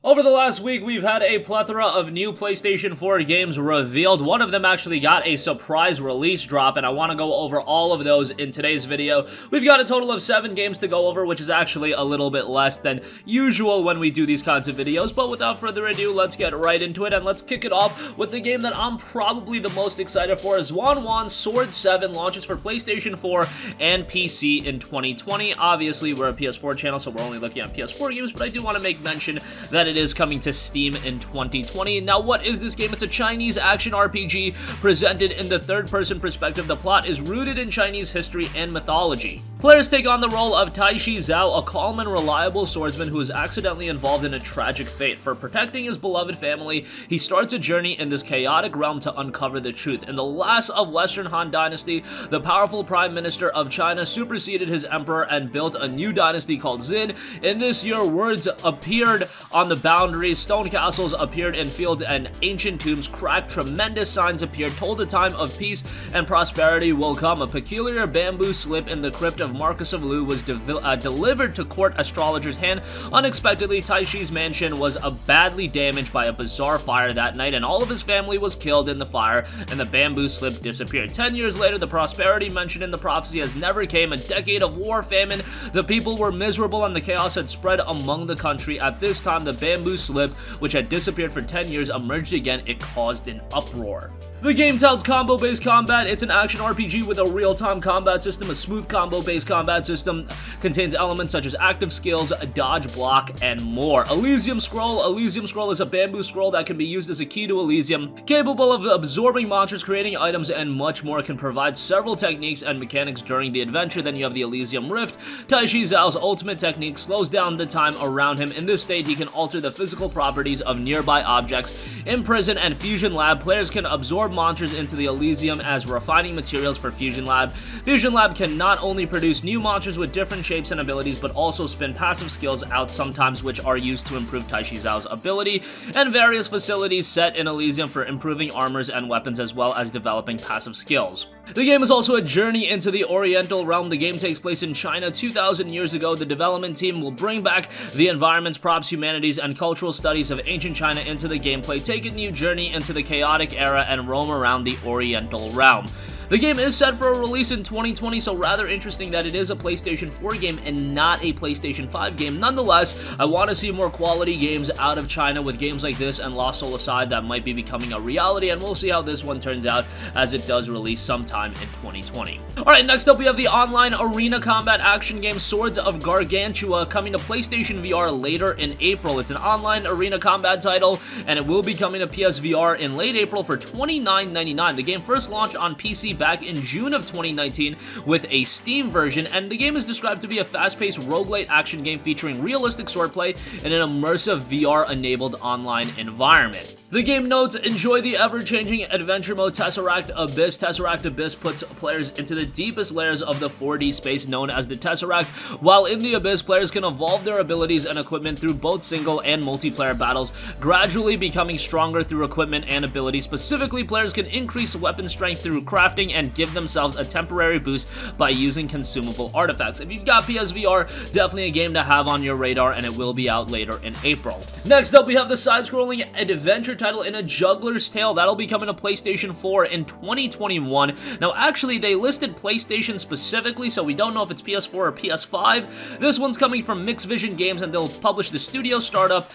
Over the last week, we've had a plethora of new PlayStation 4 games revealed. One of them actually got a surprise release drop, and I want to go over all of those in today's video. We've got a total of 7 games to go over, which is actually a little bit less than usual when we do these kinds of videos, but without further ado, let's get right into it, and let's kick it off with the game that I'm probably the most excited for. Xuan Sword 7 launches for PlayStation 4 and PC in 2020. Obviously, we're a PS4 channel, so we're only looking at PS4 games, but I do want to make mention that it is coming to Steam in 2020. Now, what is this game? It's a Chinese action RPG presented in the third-person perspective. The plot is rooted in Chinese history and mythology. Players take on the role of Taishi Zhao, a calm and reliable swordsman who is accidentally involved in a tragic fate. For protecting his beloved family, he starts a journey in this chaotic realm to uncover the truth. In the last of Western Han Dynasty, the powerful Prime Minister of China superseded his emperor and built a new dynasty called Xin. In this year, words appeared on the boundaries, stone castles appeared in fields, and ancient tombs cracked. Tremendous signs appeared, told a time of peace and prosperity will come. A peculiar bamboo slip in the crypt of Marcus of Lu was delivered to court astrologer's hand. Unexpectedly, Taishi's mansion was badly damaged by a bizarre fire that night, and all of his family was killed in the fire, and the bamboo slip disappeared. 10 years later, the prosperity mentioned in the prophecy has never came. A decade of war, famine, the people were miserable, and the chaos had spread among the country. At this time, the bamboo slip, which had disappeared for 10 years, emerged again. It caused an uproar. The game touts combo-based combat. It's an action RPG with a real-time combat system. A smooth combo-based combat system contains elements such as active skills, dodge, block, and more. Elysium Scroll. Elysium Scroll is a bamboo scroll that can be used as a key to Elysium. Capable of absorbing monsters, creating items, and much more. Can provide several techniques and mechanics during the adventure. Then you have the Elysium Rift. Taishi Zhao's ultimate technique slows down the time around him. In this state, he can alter the physical properties of nearby objects. In Prison and Fusion Lab, players can absorb monsters into the Elysium as refining materials for Fusion Lab. Fusion Lab can not only produce new monsters with different shapes and abilities, but also spin passive skills out sometimes, which are used to improve Taishi Zhao's ability, and various facilities set in Elysium for improving armors and weapons, as well as developing passive skills. The game is also a journey into the Oriental realm. The game takes place in China 2,000 years ago. The development team will bring back the environments, props, humanities, and cultural studies of ancient China into the gameplay. Take a new journey into the chaotic era and roam around the Oriental realm. The game is set for a release in 2020, so rather interesting that it is a PlayStation 4 game and not a PlayStation 5 game. Nonetheless, I want to see more quality games out of China with games like this and Lost Soul aside that might be becoming a reality, and we'll see how this one turns out as it does release sometime in 2020. Alright, next up we have the online arena combat action game Swords of Gargantua coming to PlayStation VR later in April. It's an online arena combat title, and it will be coming to PSVR in late April for $29.99. The game first launched on PC back in June of 2019 with a Steam version, and the game is described to be a fast-paced roguelite action game featuring realistic swordplay in an immersive VR-enabled online environment. The game notes, enjoy the ever-changing adventure mode Tesseract Abyss. Tesseract Abyss puts players into the deepest layers of the 4D space known as the Tesseract. While in the Abyss, players can evolve their abilities and equipment through both single and multiplayer battles, gradually becoming stronger through equipment and abilities. Specifically, players can increase weapon strength through crafting and give themselves a temporary boost by using consumable artifacts. If you've got PSVR, definitely a game to have on your radar, and it will be out later in April. Next up, we have the side-scrolling adventure title In a Juggler's Tale. That'll be coming to PlayStation 4 in 2021. Now, actually, they listed PlayStation specifically, so we don't know if it's PS4 or PS5. This one's coming from Mixed Vision Games, and they'll publish the studio startup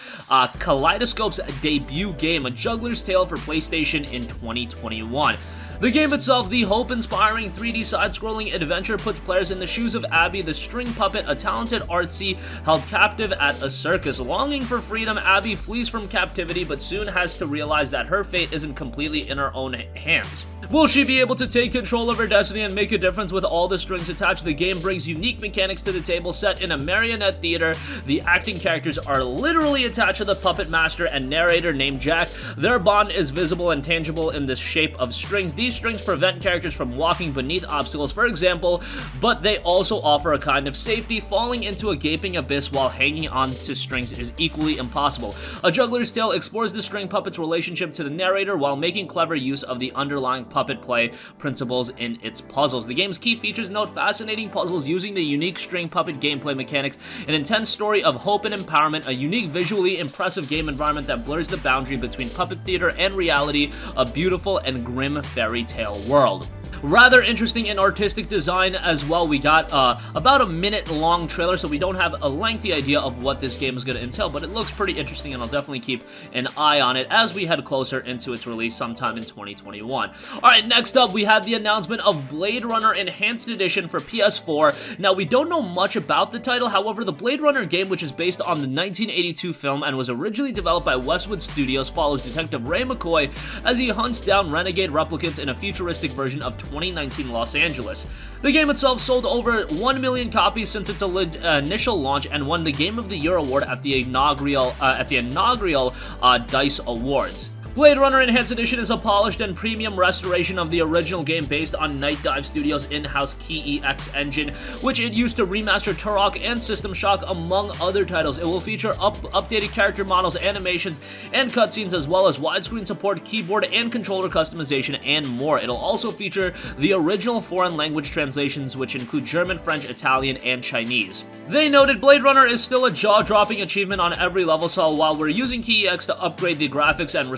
Kaleidoscopes debut game, A Juggler's Tale for PlayStation in 2021. The game itself, the hope-inspiring 3D side-scrolling adventure, puts players in the shoes of Abby, the string puppet, a talented artsy held captive at a circus. Longing for freedom, Abby flees from captivity, but soon has to realize that her fate isn't completely in her own hands. Will she be able to take control of her destiny and make a difference with all the strings attached? The game brings unique mechanics to the table. Set in a marionette theater, the acting characters are literally attached to the puppet master and narrator named Jack. Their bond is visible and tangible in the shape of strings. These These strings prevent characters from walking beneath obstacles, for example, but they also offer a kind of safety. Falling into a gaping abyss while hanging on to strings is equally impossible. A Juggler's Tale explores the string puppet's relationship to the narrator while making clever use of the underlying puppet play principles in its puzzles. The game's key features note fascinating puzzles using the unique string puppet gameplay mechanics, an intense story of hope and empowerment, a unique visually impressive game environment that blurs the boundary between puppet theater and reality, a beautiful and grim fairy tale world. Rather interesting and artistic design as well. We got about a minute long trailer, so we don't have a lengthy idea of what this game is going to entail, but it looks pretty interesting, and I'll definitely keep an eye on it as we head closer into its release sometime in 2021. Alright, next up we had the announcement of Blade Runner Enhanced Edition for PS4. Now, we don't know much about the title, however, the Blade Runner game, which is based on the 1982 film and was originally developed by Westwood Studios, follows Detective Ray McCoy as he hunts down renegade replicants in a futuristic version of 2019 Los Angeles. The game itself sold over 1 million copies since its initial launch and won the Game of the Year award at the inaugural DICE Awards. Blade Runner Enhanced Edition is a polished and premium restoration of the original game based on Night Dive Studios' in-house Key EX engine, which it used to remaster Turok and System Shock, among other titles. It will feature updated character models, animations, and cutscenes, as well as widescreen support, keyboard and controller customization, and more. It'll also feature the original foreign language translations, which include German, French, Italian, and Chinese. They noted Blade Runner is still a jaw-dropping achievement on every level, so while we're using Key EX to upgrade the graphics and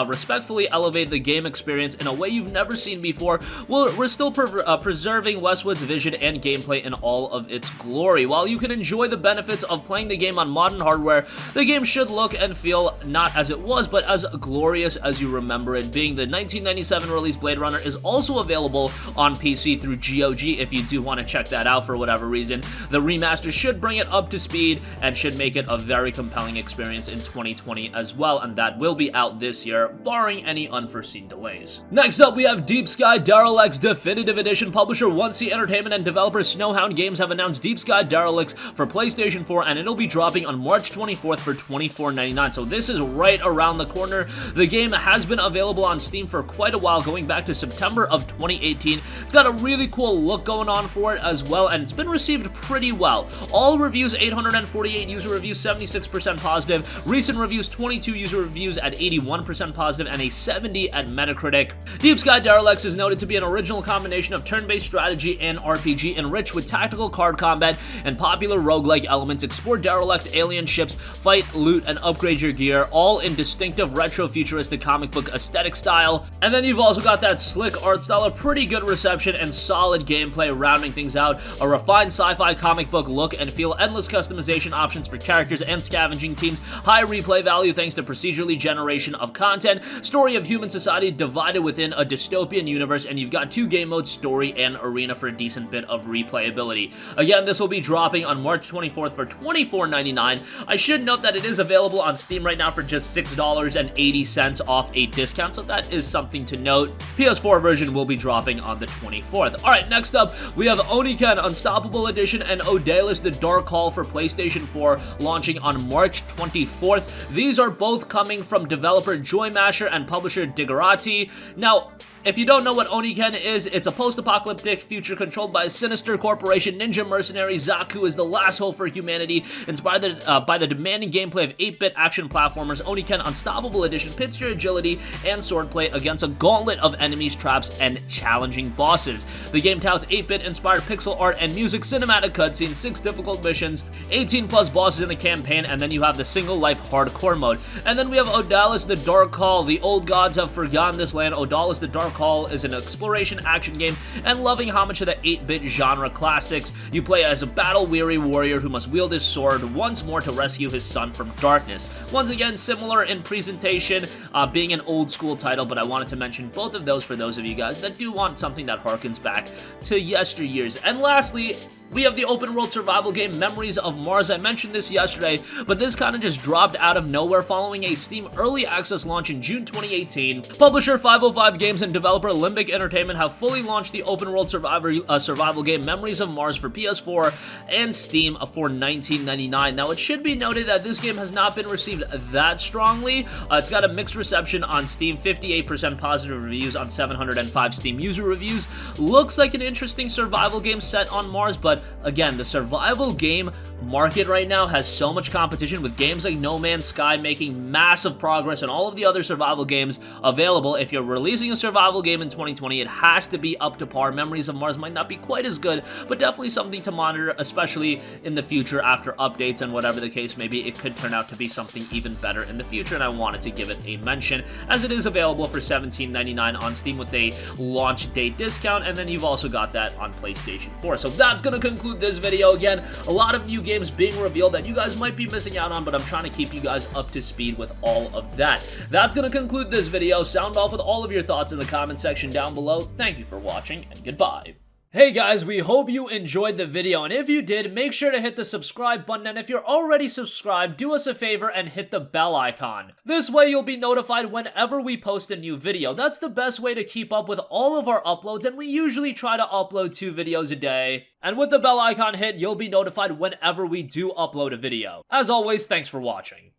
respectfully elevate the game experience in a way you've never seen before, we're still preserving Westwood's vision and gameplay in all of its glory. While you can enjoy the benefits of playing the game on modern hardware, the game should look and feel not as it was, but as glorious as you remember it. Being the 1997 release, Blade Runner is also available on PC through GOG if you do want to check that out for whatever reason. The remaster should bring it up to speed and should make it a very compelling experience in 2020 as well, and that will be out this year, barring any unforeseen delays. Next up, we have Deep Sky Daryl X Definitive Edition. Publisher 1C Entertainment and developer Snowhound Games have announced Deep Sky Daryl X for PlayStation 4, and it'll be dropping on March 24th for $24.99, so this is right around the corner. The game has been available on Steam for quite a while, going back to September of 2018. It's got a really cool look going on for it as well, and it's been received pretty well. All reviews, 848 user reviews, 76% positive. Recent reviews, 22 user reviews at 81% positive, and a 70 at Metacritic. Deep Sky Daryl X is noted to be an original combination of turn-based strategy and RPG, enriched with tactical card combat and popular roguelike elements. Explore derelict alien ships, fight, loot, and upgrade your gear, all in distinctive retro-futuristic comic book aesthetic style. And then you've also got that slick art style, a pretty good reception, and solid gameplay rounding things out. A refined sci-fi comic book look and feel, endless customization options for characters and scavenging teams, high replay value thanks to procedurally generation of content, story of human society divided within a dystopian universe, and you've got 2 game modes, story and arena, for a decent bit of replayability. Again, this will be dropping on March 24th for $24.99. I should note that it is available on Steam right now for just $6.80 off a discount, so that is something to note. PS4 version will be dropping on the 24th. Alright, next up, we have Oni Can Unstoppable Edition and Odallus The Dark Call for PlayStation 4, launching on March 24th. These are both coming from developer Joymasher and publisher Digerati. Now, if you don't know what Oniken is, it's a post-apocalyptic future controlled by a sinister corporation. Ninja mercenary Zaku is the last hope for humanity. Inspired by the demanding gameplay of 8-bit action platformers, Oni Can Unstoppable Edition pits your agility and swordplay against a gauntlet of enemies, traps, and challenging bosses. The game touts 8-bit inspired pixel art and music, cinematic cutscenes, 6 difficult missions, 18 plus bosses in the campaign, and then you have the single life hardcore mode. And then we have Odallus The Dark Call. The old gods have forgotten this land. Odallus The Dark Call is an exploration action game and loving homage to the 8-bit genre classics. You play as a battle-weary warrior who must wield his sword once more to rescue his son from darkness. Once again, similar in presentation, being an old-school title, but I wanted to mention both of those for those of you guys that do want something that harkens back to yesteryears. And lastly, We have the open world survival game Memories of Mars. I mentioned this yesterday, but this kind of just dropped out of nowhere following a Steam early access launch in June 2018. Publisher 505 Games and developer Limbic Entertainment have fully launched the open world survival game Memories of Mars for PS4 and Steam for $19.99. Now, it should be noted that this game has not been received that strongly. It's got a mixed reception on Steam, 58% positive reviews on 705 Steam user reviews. Looks like an interesting survival game set on Mars, but again, the survival game market right now has so much competition, with games like No Man's Sky making massive progress and all of the other survival games available. If you're releasing a survival game in 2020, it has to be up to par. Memories of Mars might not be quite as good, but definitely something to monitor, especially in the future after updates and whatever the case may be. It could turn out to be something even better in the future, and I wanted to give it a mention as it is available for $17.99 on Steam with a launch date discount, and then you've also got that on PlayStation 4. So that's going to conclude this video. Again, a lot of new games being revealed that you guys might be missing out on, but I'm trying to keep you guys up to speed with all of that. That's going to conclude this video. Sound off with all of your thoughts in the comment section down below. Thank you for watching, and goodbye. Hey guys, we hope you enjoyed the video, and if you did, make sure to hit the subscribe button, and if you're already subscribed, do us a favor and hit the bell icon. This way you'll be notified whenever we post a new video. That's the best way to keep up with all of our uploads, and we usually try to upload 2 videos a day. And with the bell icon hit, you'll be notified whenever we do upload a video. As always, thanks for watching.